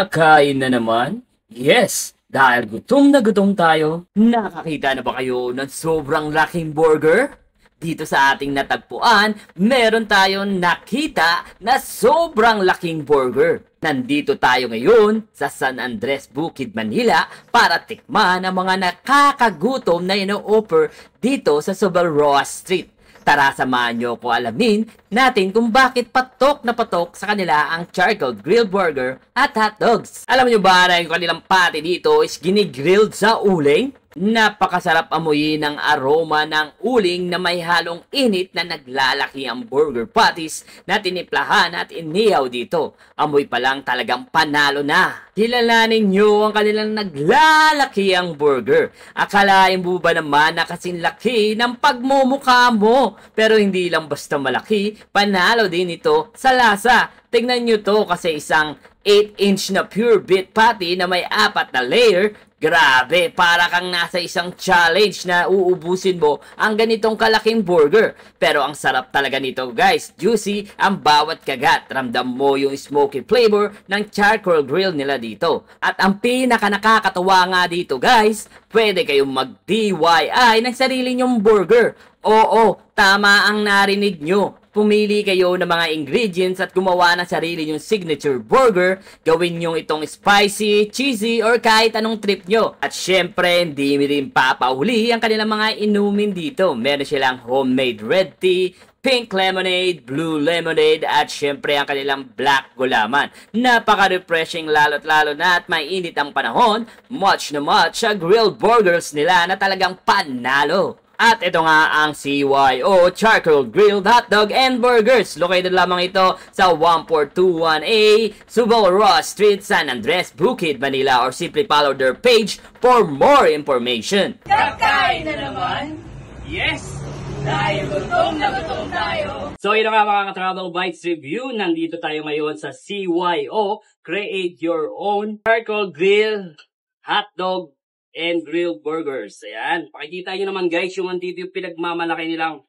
Kakain na naman? Yes, dahil gutom na gutom tayo. Nakakita na ba kayo ng sobrang laking burger? Dito sa ating natagpuan, meron tayong nakita na sobrang laking burger. Nandito tayo ngayon sa San Andres, Bukid, Manila para tikman ang mga nakakagutom na ino-offer dito sa Subalroa Street. Tara, samahan nyo ko alamin natin kung bakit patok na patok sa kanila ang charcoal grilled burger at hot dogs. Alam nyo ba na yung kanilang patty dito is ginigrilled sa uling? Napakasarap amuyin ng aroma ng uling na may halong init na naglalaki ang burger patties na tiniplahan at inihaw dito. Amoy pa lang talagang panalo na. Kilalanin nyo ang kanilang naglalaki ang burger. Akalain mo ba naman na kasing laki ng pagmumukha mo? Pero hindi lang basta malaki, panalo din ito sa lasa. Tingnan nyo to kasi isang 8-inch na pure beef patty na may 4 na layer. Grabe, para kang nasa isang challenge na uubusin mo ang ganitong kalaking burger. Pero ang sarap talaga nito guys, juicy ang bawat kagat. Ramdam mo yung smoky flavor ng charcoal grill nila dito. At ang pinaka nakakatawa nga dito guys, pwede kayong mag-DIY ng sarili nyong burger. Oo, tama ang narinig nyo. Pumili kayo ng mga ingredients at gumawa ng sarili nyong signature burger. Gawin nyo itong spicy, cheesy, or kahit anong trip nyo. At syempre, hindi rin papauli ang kanilang mga inumin dito. Meron silang homemade red tea, pink lemonade, blue lemonade, at syempre ang kanilang black gulaman. Napaka-refreshing lalo't lalo na at mainit ang panahon. Much na much sa grilled burgers nila na talagang panalo. At ito nga ang CYO Charcoal Grilled Hotdog and Burgers. Located lamang ito sa 1421A Subalroa Street, San Andres, Bukid, Manila, or simply follow their page for more information. Kakain na naman? Yes! Dahil gutom na gutom tayo. So yun nga mga ka-Travel Bites Review. Nandito tayo ngayon sa CYO Create Your Own Charcoal Grilled Hotdog and grilled burgers. Ayan. Pakikita nyo naman guys, yung andito yung pinagmamalaki nilang.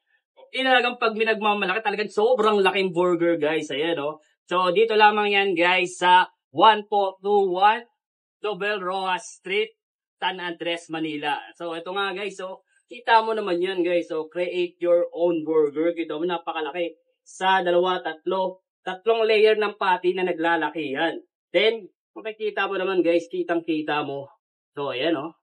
Talagang pag pinagmamalaki, talagang sobrang laking burger guys. Ayan o. So dito lamang yan guys sa 1421 Subalroa Street, San Andres, Manila. So ito nga guys. So kita mo naman yan guys. So create your own burger. Kita mo napakalaki. Sa tatlong layer ng patty na naglalaki yan. Then makikita mo naman guys, kitang-kita mo. So, ayan o.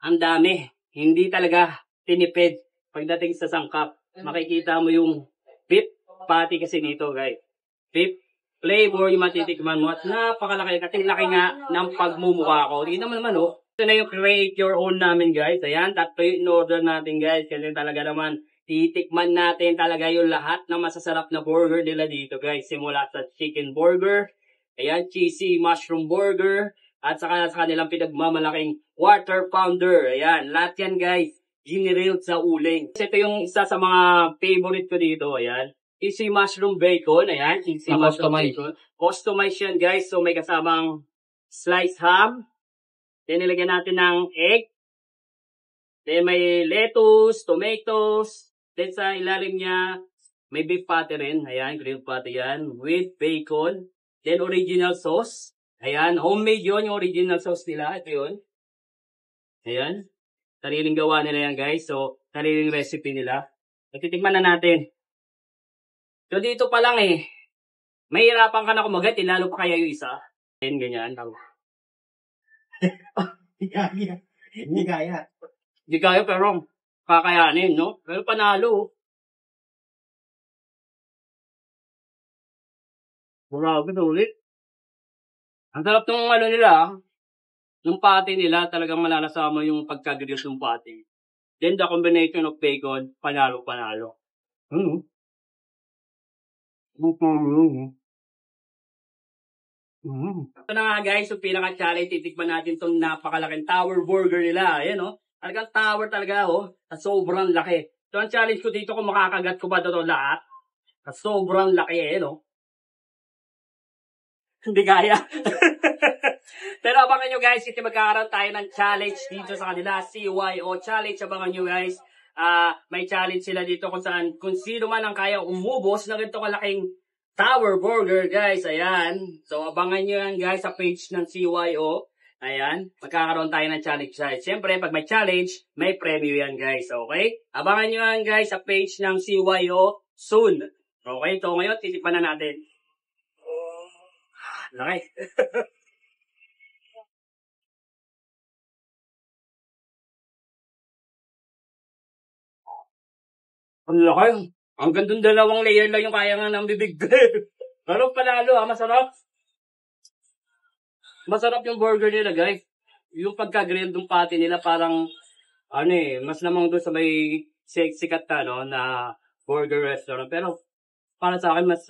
Ang dami. Hindi talaga tinipid pagdating sa sangkap. Makikita mo yung beef patty kasi nito, guys. Beef flavor yung matitikman mo. At napakalaki. Kasi laki nga ng pagmumukha ko. Tingnan mo naman o. Ito na yung create your own namin, guys. Ayan. Tatlo yung in-order natin, guys. Kasi talaga naman, titikman natin talaga yung lahat ng masasarap na burger nila dito, guys. Simula sa chicken burger. Ayan. Cheesy mushroom burger. At saka sa kanilang pinagmamalaking water pounder. Ayan, lahat yan guys, ginirilled sa uling. Ito yung isa sa mga favorite ko dito. Ayan, cheesy mushroom bacon. Ayan, cheesy mushroom bacon. Customized yan guys. So may kasamang sliced ham. Then nilagyan natin ng egg. Then may lettuce, tomatoes. Then sa ilalim niya, may beef patty rin. Ayan, grilled patty yan. With bacon. Then original sauce. Ayan, homemade yun, yung original sauce nila. Ito yun. Ayan. Sariling gawa nila yan, guys. So, sariling recipe nila. Natitikman na natin. So, dito pa lang eh. Mahirapan ka na kumagat. Lalo pa kaya yung isa. Ayan, ganyan. Hindi kaya. Hindi kaya. Hindi kaya, pero kakayanin, no? Pero panalo. Grabe na ulit. Ang sarap ng ano nila, yung patty nila, talagang malalasama yung pagka-grill ng patty. Then the combination of bacon, panalo-panalo. Ito na nga guys, yung pinaka-challenge, titikman natin itong napakalaking tower burger nila. Ayan o, talagang tower talaga o, sa sobrang laki. So ang challenge ko dito kung makakagat ko ba ito lahat, sa sobrang laki ayan o. Hindi kaya. Pero abangan nyo guys, kasi magkakaroon tayo ng challenge dito sa kanila. CYO challenge, abangan nyo guys. May challenge sila dito kung saan, kung sino man ang kaya umubos na ganito kalaking Tower Burger, guys. Ayan. So, abangan nyo yan, guys, sa page ng CYO. Ayan. Magkakaroon tayo ng challenge, guys. Siyempre, pag may challenge, may preview yan, guys. Okay? Abangan nyo yan, guys, sa page ng CYO soon. Okay? So, ngayon, titipan na natin. Laki. Ang laki. Ang gandang dalawang layer lang yung kaya nga ng bibig. Pero panalo masarap. Masarap yung burger nila, guys. Yung pagka-grilled ng patty nila parang, mas namang doon sa may sikat na burger restaurant. Pero, para sa akin, mas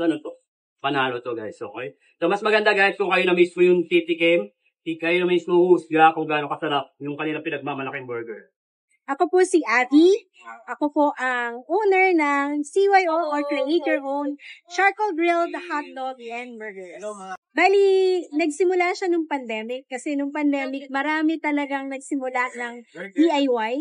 panalo to, guys. Okay? So, mas maganda, guys, kung kayo na mismo yung titikim, kayo na mismo husga kung gaano kasarap yung kanila pinagmamalaking burger. Ako po si Abby. Ako po ang owner ng CYO or Create Your Own Charcoal Grilled Hotdog and Burgers. Bali, nagsimula siya nung pandemic kasi nung pandemic, marami talagang nagsimula ng DIY,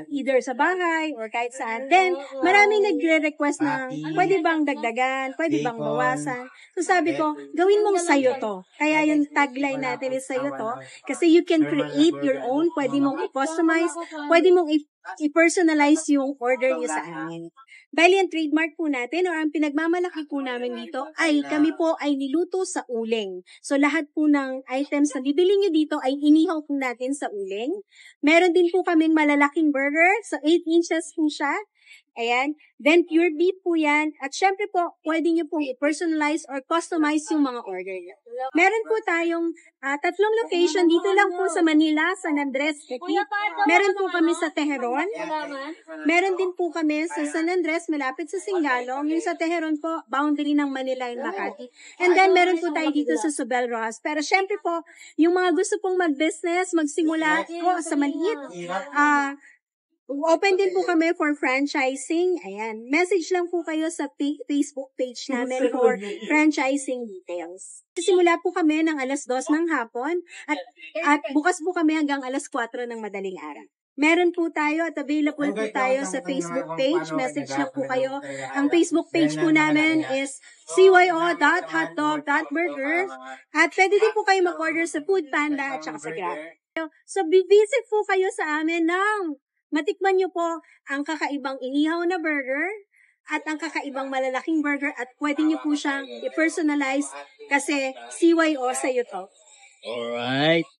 either sa bahay or kahit saan. Then, maraming nagre-request ng pwede bang dagdagan, pwede bang bawasan. So sabi ko, gawin mong sayo to. Kaya yung tagline natin is sayo to kasi you can create your own, pwede mong i-customize, pwede mong i-personalize yung order niyo sa amin. Bali, ang trademark po natin or ang pinagmamalaki po namin dito ay kami po ay niluto sa uling. So, lahat po ng items na bibili nyo dito ay inihaw po natin sa uling. Meron din po kaming malalaking burger. So, 8 inches po siya. Ayan. Then, pure beef po yan. At syempre po, pwede nyo pong i-personalize or customize yung mga order nyo. Meron po tayong 3 location. Dito lang po sa Manila, San Andres, Cagayan. Meron po kami sa Teheron. Meron din po kami sa San Andres, malapit sa Singalong. Yung sa Teheron po, boundary ng Manila and Makati. And then, meron po tayo dito sa Sobel Rojas. Pero syempre po, yung mga gusto pong mag-business, magsimula po sa maliit, open din po kami for franchising. Ayan. Message lang po kayo sa Facebook page namin for franchising details. Simula po kami ng 2:00 ng hapon at bukas po kami hanggang 4:00 ng madaling araw. Meron po tayo at available po tayo sa Facebook page. Message lang po kayo. Ang Facebook page po namin is cyo.hotdog.burger at pwede din po kayo mag-order sa Foodpanda at saka sa Grab. So, visit po kayo sa amin ng matikman nyo po ang kakaibang inihaw na burger at ang kakaibang malalaking burger at pwede nyo po siyang i-personalize kasi CYO sa to. Alright.